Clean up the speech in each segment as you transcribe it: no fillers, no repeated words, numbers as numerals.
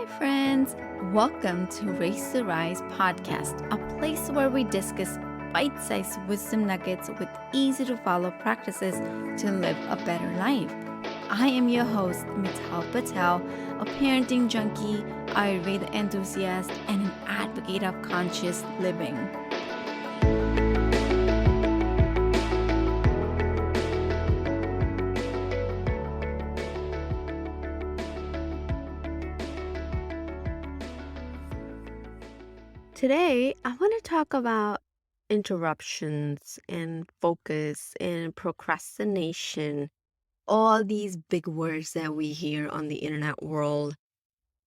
Hi, friends. Welcome to Race to Rise podcast, a place where we discuss bite sized wisdom nuggets with easy to follow practices to live a better life. I am your host, Mital Patel, a parenting junkie, Ayurveda enthusiast, and an advocate of conscious living. Today, I want to talk about interruptions and focus and procrastination, all these big words that we hear on the internet world.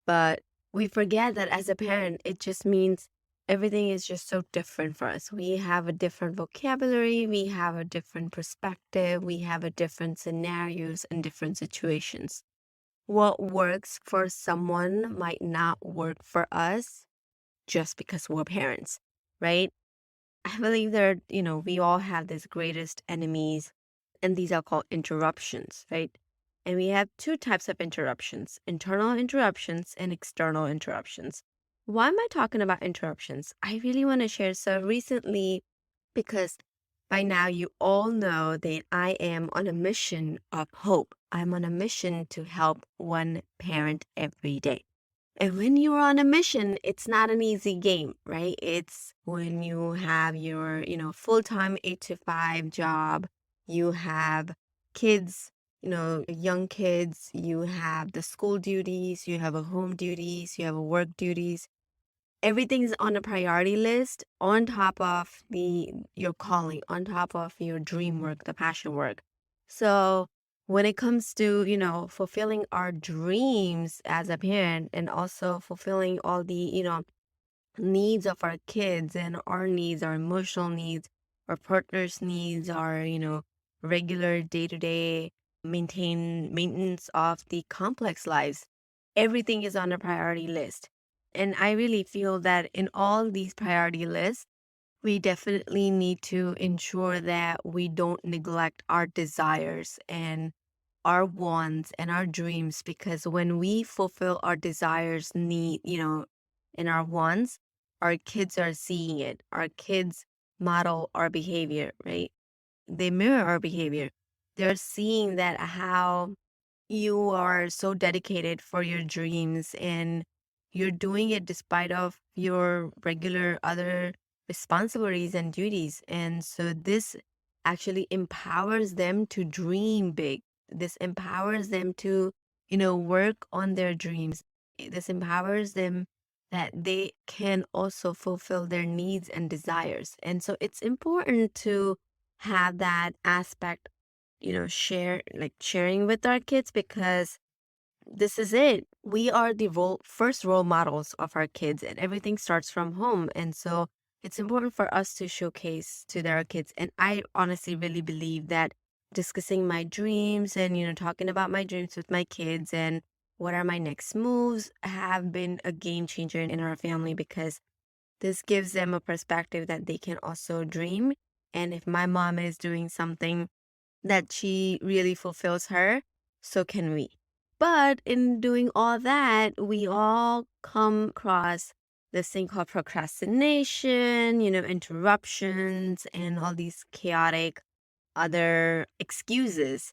But we forget that as a parent, it just means everything is just so different for us. We have a different vocabulary, we have a different perspective, we have a different scenarios and different situations. What works for someone might not work for us just because we're parents, right? I believe we all have these greatest enemies, and these are called interruptions, right? And we have two types of interruptions: internal interruptions and external interruptions. Why am I talking about interruptions? I really want to share. So, recently, because by now you all know that I am on a mission of hope, I'm on a mission to help one parent every day. And when you're on a mission, it's not an easy game, right? It's when you have your, full-time 8 to 5 job, you have kids, young kids, you have the school duties, you have a home duties, you have a work duties. Everything's on a priority list on top of your calling, on top of your dream work, the passion work. So when it comes to, fulfilling our dreams as a parent and also fulfilling all the, needs of our kids and our needs, our emotional needs, our partner's needs, our, regular day-to-day maintenance of the complex lives, everything is on a priority list. And I really feel that in all these priority lists, we definitely need to ensure that we don't neglect our desires and our wants and our dreams, because when we fulfill our desires, and our wants, our kids are seeing it. Our kids model our behavior, right? They mirror our behavior. They're seeing that how you are so dedicated for your dreams, and you're doing it despite of your regular other responsibilities and duties. And so this actually empowers them to dream big. This empowers them to, work on their dreams. This empowers them that they can also fulfill their needs and desires. And so it's important to have that aspect, sharing with our kids, because this is it. We are the first role models of our kids, and everything starts from home. And so it's important for us to showcase to their kids. And I honestly really believe that discussing my dreams and, talking about my dreams with my kids and what are my next moves have been a game changer in our family, because this gives them a perspective that they can also dream. And if my mom is doing something that she really fulfills her, so can we. But in doing all that, we all come across this thing called procrastination, interruptions, and all these chaotic other excuses.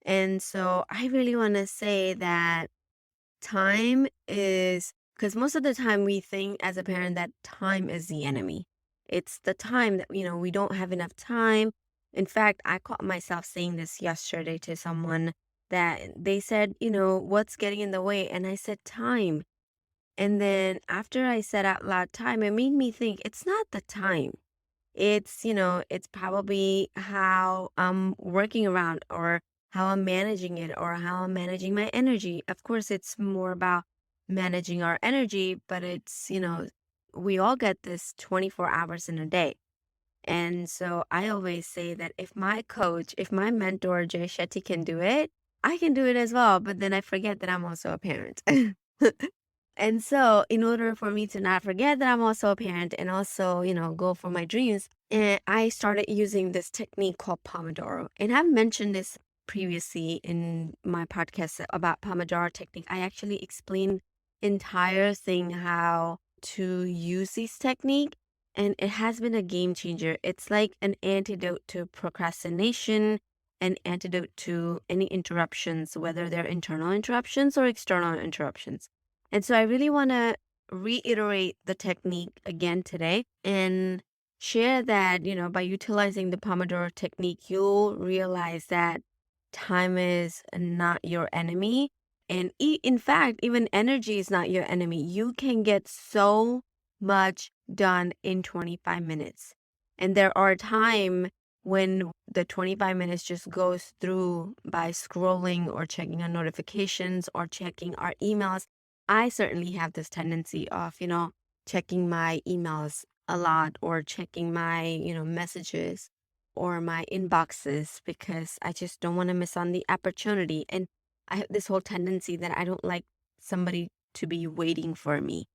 And so I really want to say that time is, because most of the time we think as a parent that time is the enemy. It's the time that, we don't have enough time. In fact, I caught myself saying this yesterday to someone, that they said, what's getting in the way? And I said, time. And then after I said out loud time, it made me think it's not the time. It's probably how I'm working around, or how I'm managing it, or how I'm managing my energy. Of course, it's more about managing our energy, but we all get this 24 hours in a day. And so I always say that if my coach, if my mentor, Jay Shetty, can do it, I can do it as well. But then I forget that I'm also a parent. And so, in order for me to not forget that I'm also a parent and also, go for my dreams, I started using this technique called Pomodoro. And I've mentioned this previously in my podcast about Pomodoro technique. I actually explained entire thing how to use this technique, and it has been a game changer. It's like an antidote to procrastination, an antidote to any interruptions, whether they're internal interruptions or external interruptions. And so I really want to reiterate the technique again today and share that, by utilizing the Pomodoro technique, you'll realize that time is not your enemy. And in fact, even energy is not your enemy. You can get so much done in 25 minutes. And there are times when the 25 minutes just goes through by scrolling or checking on notifications or checking our emails. I certainly have this tendency of, checking my emails a lot or checking my, messages or my inboxes because I just don't want to miss on the opportunity. And I have this whole tendency that I don't like somebody to be waiting for me.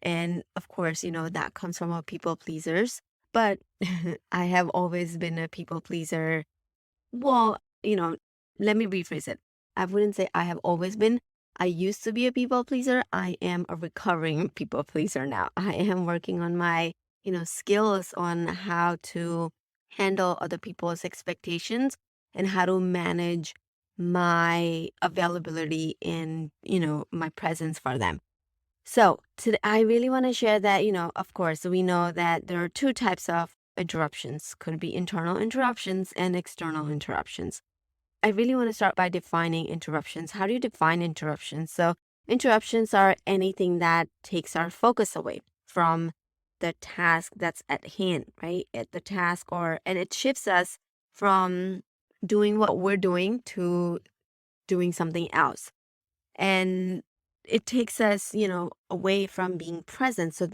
And of course, that comes from our people pleasers. But I have always been a people pleaser. Well, let me rephrase it. I wouldn't say I have always been. I used to be a people pleaser. I am a recovering people pleaser now. I am working on my, skills on how to handle other people's expectations and how to manage my availability and, my presence for them. So today, I really want to share that, of course, we know that there are two types of interruptions. Could be internal interruptions and external interruptions. I really want to start by defining interruptions. How do you define interruptions? So interruptions are anything that takes our focus away from the task that's at hand, right? At the task and it shifts us from doing what we're doing to doing something else. And it takes us, away from being present. So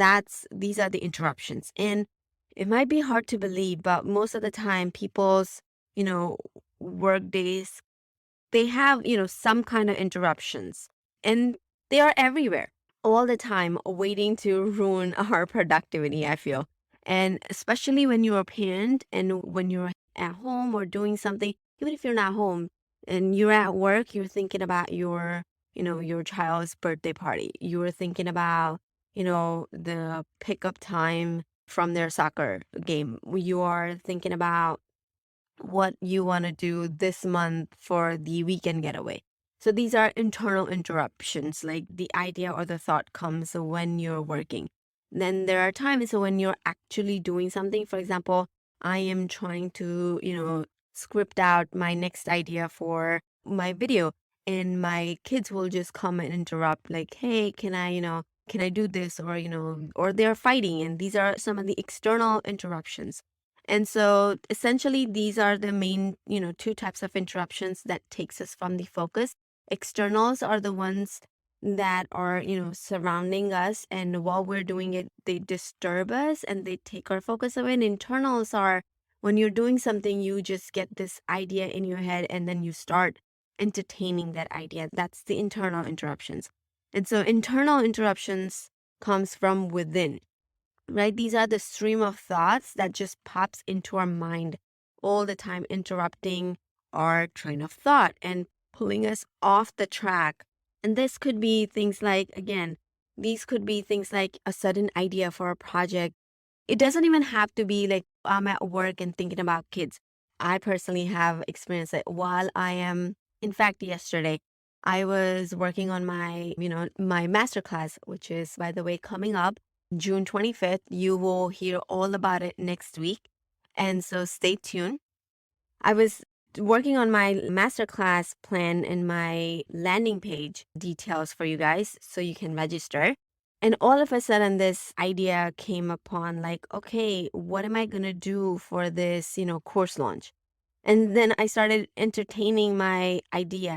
these are the interruptions. And it might be hard to believe, but most of the time people's, you know, work days, they have, some kind of interruptions, and they are everywhere all the time, waiting to ruin our productivity, I feel. And especially when you're a parent and when you're at home or doing something, even if you're not home and you're at work, you're thinking about your child's birthday party. You're thinking about, the pickup time from their soccer game. You are thinking about what you want to do this month for the weekend getaway. So these are internal interruptions, like the idea or the thought comes when you're working. Then there are times when you're actually doing something. For example, I am trying to, script out my next idea for my video, and my kids will just come and interrupt, like, hey, can I do this? Or, or they're fighting. And these are some of the external interruptions. And so essentially these are the main, two types of interruptions that takes us from the focus. Externals are the ones that are, surrounding us, and while we're doing it, they disturb us and they take our focus away. And internals are when you're doing something, you just get this idea in your head and then you start entertaining that idea. That's the internal interruptions. And so internal interruptions comes from within, right? These are the stream of thoughts that just pops into our mind all the time, interrupting our train of thought and pulling us off the track. And this could be things like, again, these could be things like a sudden idea for a project. It doesn't even have to be like I'm at work and thinking about kids. I personally have experienced it while I am, in fact, yesterday, I was working on my masterclass, which is, by the way, coming up June 25th. You will hear all about it next week. And so stay tuned. I was working on my masterclass plan and my landing page details for you guys so you can register. And all of a sudden, this idea came upon, like, okay, what am I going to do for this, course launch? And then I started entertaining my idea,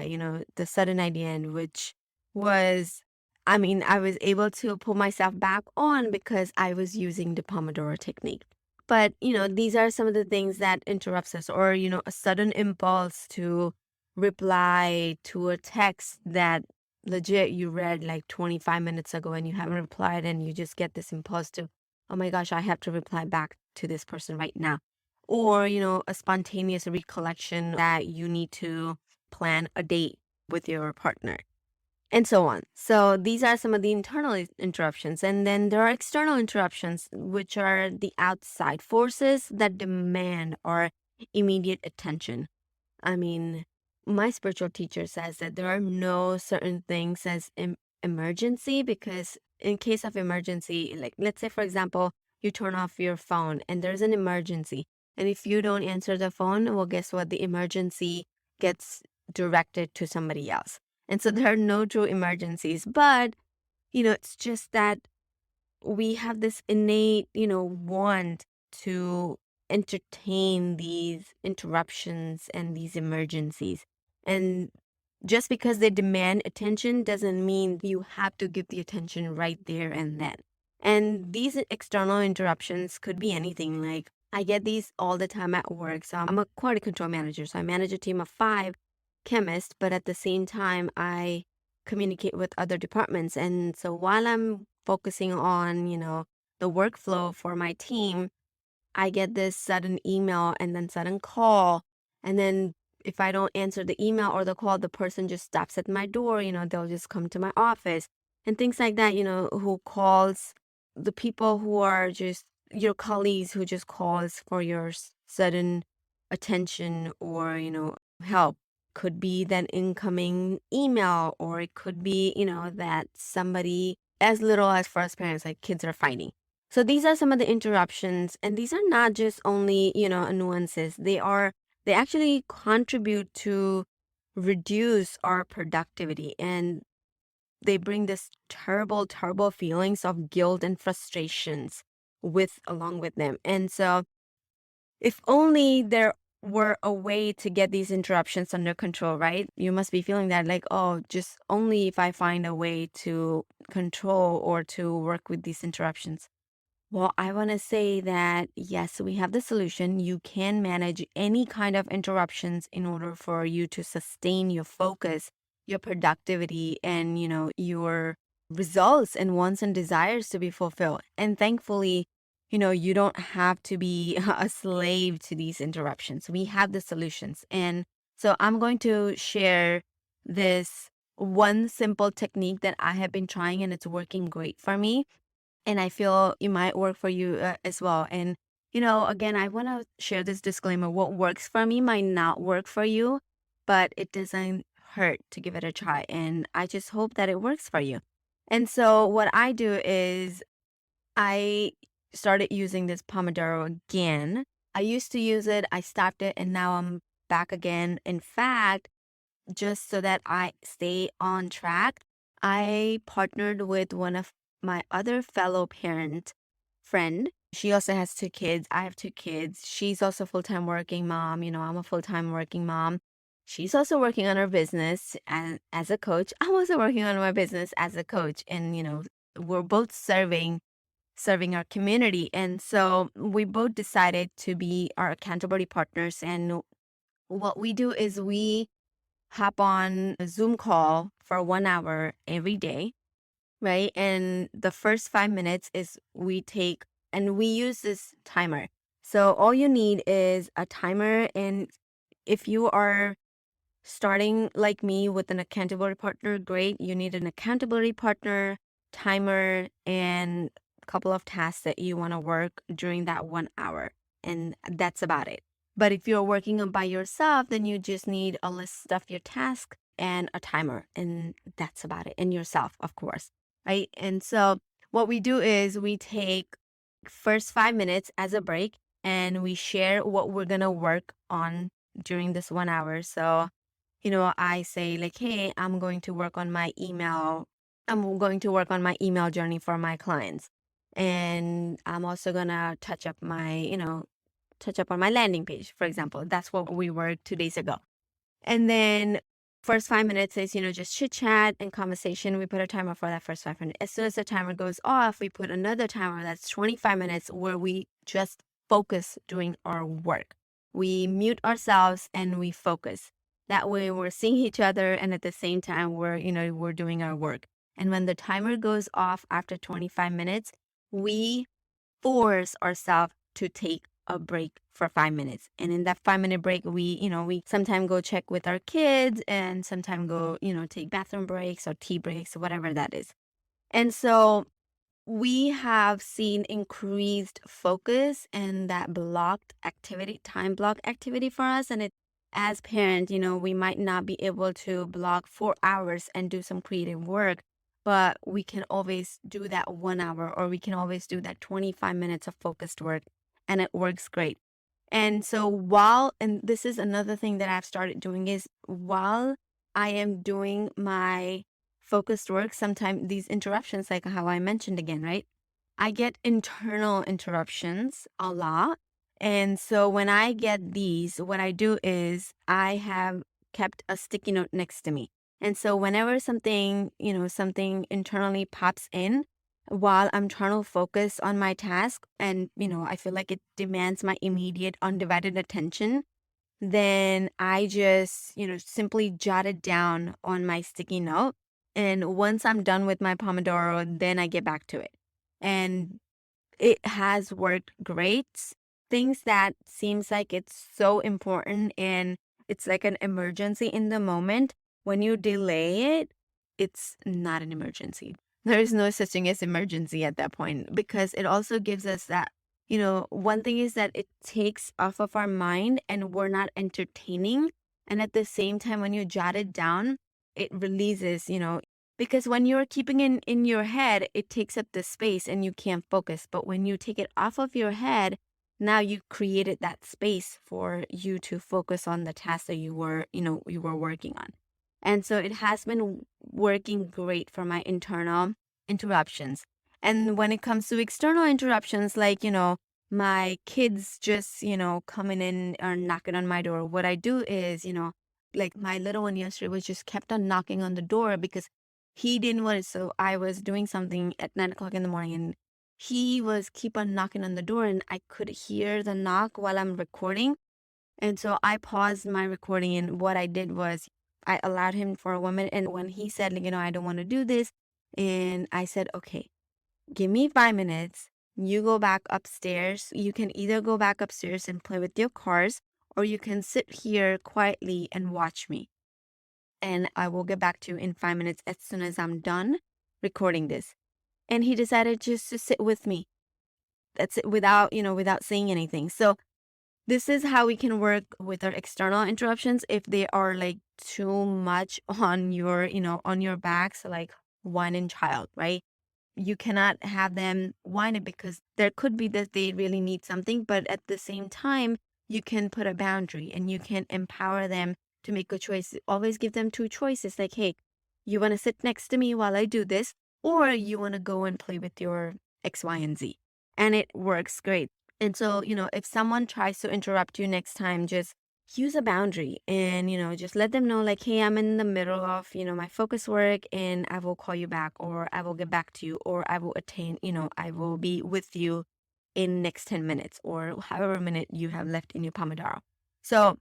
the sudden idea, in which was, I mean, I was able to pull myself back on because I was using the Pomodoro technique. But, these are some of the things that interrupts us, or, a sudden impulse to reply to a text that legit you read like 25 minutes ago and you haven't replied, and you just get this impulse to, oh my gosh, I have to reply back to this person right now. Or, a spontaneous recollection that you need to plan a date with your partner. and so on. So these are some of the internal interruptions. And then there are external interruptions, which are the outside forces that demand our immediate attention. I mean, my spiritual teacher says that there are no certain things as emergency, because in case of emergency, like let's say, for example, you turn off your phone and there's an emergency. And if you don't answer the phone, well, guess what? The emergency gets directed to somebody else. And so there are no true emergencies. But, it's just that we have this innate, want to entertain these interruptions and these emergencies. And just because they demand attention doesn't mean you have to give the attention right there and then. And these external interruptions could be anything. Like, I get these all the time at work. So I'm a quality control manager. So I manage a team of 5 chemists, but at the same time, I communicate with other departments. And so while I'm focusing on, the workflow for my team, I get this sudden email and then sudden call. And then if I don't answer the email or the call, the person just stops at my door, they'll just come to my office and things like that, who calls the people who are just your colleagues, who just calls for your sudden attention or, help. Could be that incoming email, or it could be, that somebody as little as for us parents, like kids are fighting. So these are some of the interruptions, and these are not just only, nuances. They actually contribute to reduce our productivity, and they bring this terrible, terrible feelings of guilt and frustrations with along with them. And so if only there were a way to get these interruptions under control, right? You must be feeling that like, oh, just only if I find a way to control or to work with these interruptions. Well, I want to say that yes, we have the solution. You can manage any kind of interruptions in order for you to sustain your focus, your productivity, and your results and wants and desires to be fulfilled. And thankfully, you don't have to be a slave to these interruptions. We have the solutions. And so I'm going to share this one simple technique that I have been trying and it's working great for me, and I feel it might work for you as well. And, again, I want to share this disclaimer. What works for me might not work for you, but it doesn't hurt to give it a try. And I just hope that it works for you. And so, what I do is I started using this Pomodoro again. I used to use it, I stopped it, and now I'm back again. In fact, just so that I stay on track, I partnered with one of my other fellow parent friend. She also has 2 kids. I have 2 kids. She's also full-time working mom. I'm a full-time working mom. She's also working on her business and as a coach. I'm also working on my business as a coach. And, we're both serving our community. And so we both decided to be our accountability partners. And what we do is we hop on a Zoom call for 1 hour every day, right? And the first 5 minutes is and we use this timer. So all you need is a timer. And if you are starting like me with an accountability partner, great. You need an accountability partner, timer, and a couple of tasks that you want to work during that 1 hour. And that's about it. But if you're working on by yourself, then you just need a list of your tasks and a timer. And that's about it. And yourself, of course. Right. And so what we do is we take first 5 minutes as a break and we share what we're going to work on during this 1 hour. So I say like, hey, I'm going to work on my email. I'm going to work on my email journey for my clients. And I'm also gonna touch up on my landing page, for example. That's what we worked 2 days ago. And then first 5 minutes is, just chit chat and conversation. We put a timer for that first 5 minutes. As soon as the timer goes off, we put another timer that's 25 minutes where we just focus doing our work. We mute ourselves and we focus. That way we're seeing each other and at the same time we're doing our work. And when the timer goes off after 25 minutes, we force ourselves to take a break for 5 minutes. And in that 5 minute break, we sometimes go check with our kids and sometimes go, take bathroom breaks or tea breaks or whatever that is. And so we have seen increased focus and that time block activity for us. And as parents, we might not be able to block 4 hours and do some creative work, but we can always do that 1 hour, or we can always do that 25 minutes of focused work, and it works great. And so and this is another thing that I've started doing, is while I am doing my focused work, sometimes these interruptions, like how I mentioned again, right? I get internal interruptions a lot. And so when I get these, what I do is I have kept a sticky note next to me. And so whenever something internally pops in while I'm trying to focus on my task, and, I feel like it demands my immediate undivided attention, then I just, simply jot it down on my sticky note. And once I'm done with my Pomodoro, then I get back to it. And it has worked great. Things that seems like it's so important and it's like an emergency in the moment, when you delay it, it's not an emergency. There is no such thing as emergency at that point, because it also gives us that, one thing is that it takes off of our mind and we're not entertaining. And at the same time, when you jot it down, it releases, because when you're keeping it in your head, it takes up the space and you can't focus. But when you take it off of your head, now you created that space for you to focus on the task that you were working on. And so it has been working great for my internal interruptions. And when it comes to external interruptions, like, my kids just, coming in or knocking on my door, what I do is, like my little one yesterday was just kept on knocking on the door because he didn't want it. So I was doing something at 9 o'clock in the morning, and he was keep on knocking on the door, and I could hear the knock while I'm recording. And so I paused my recording, and what I did was I allowed him for 1 minute. And when he said, like, I don't want to do this, and I said, okay, give me 5 minutes. You go back upstairs. You can either go back upstairs and play with your cars, or you can sit here quietly and watch me. And I will get back to you in 5 minutes as soon as I'm done recording this. And he decided just to sit with me. That's it, without saying anything. So this is how we can work with our external interruptions if they are like too much on your back. So like whining child, right? You cannot have them whine it, because there could be that they really need something, but at the same time, you can put a boundary and you can empower them to make a choice. Always give them two choices, like, hey, you want to sit next to me while I do this, or you want to go and play with your X, Y, and Z. And it works great. And so, if someone tries to interrupt you next time, just use a boundary and, just let them know, like, hey, I'm in the middle of, my focus work, and I will call you back, or I will get back to you, or I will I will be with you in next 10 minutes, or however minute you have left in your Pomodoro. So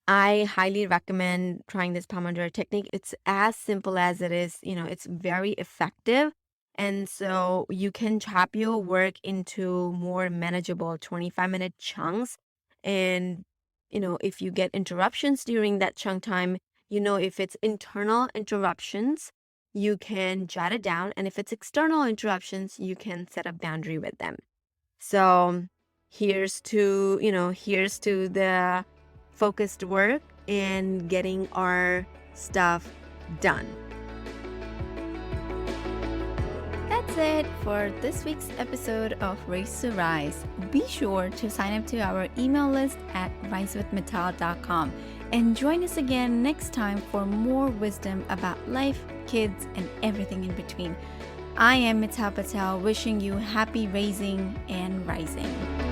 I highly recommend trying this Pomodoro technique. It's as simple as it is, it's very effective. And so you can chop your work into more manageable 25-minute chunks. And, if you get interruptions during that chunk time, if it's internal interruptions, you can jot it down. And if it's external interruptions, you can set a boundary with them. So here's to the focused work and getting our stuff done. That's it for this week's episode of Race to Rise. Be sure to sign up to our email list at risewithmittal.com and join us again next time for more wisdom about life, kids, and everything in between. I am Mittal Patel, wishing you happy raising and rising.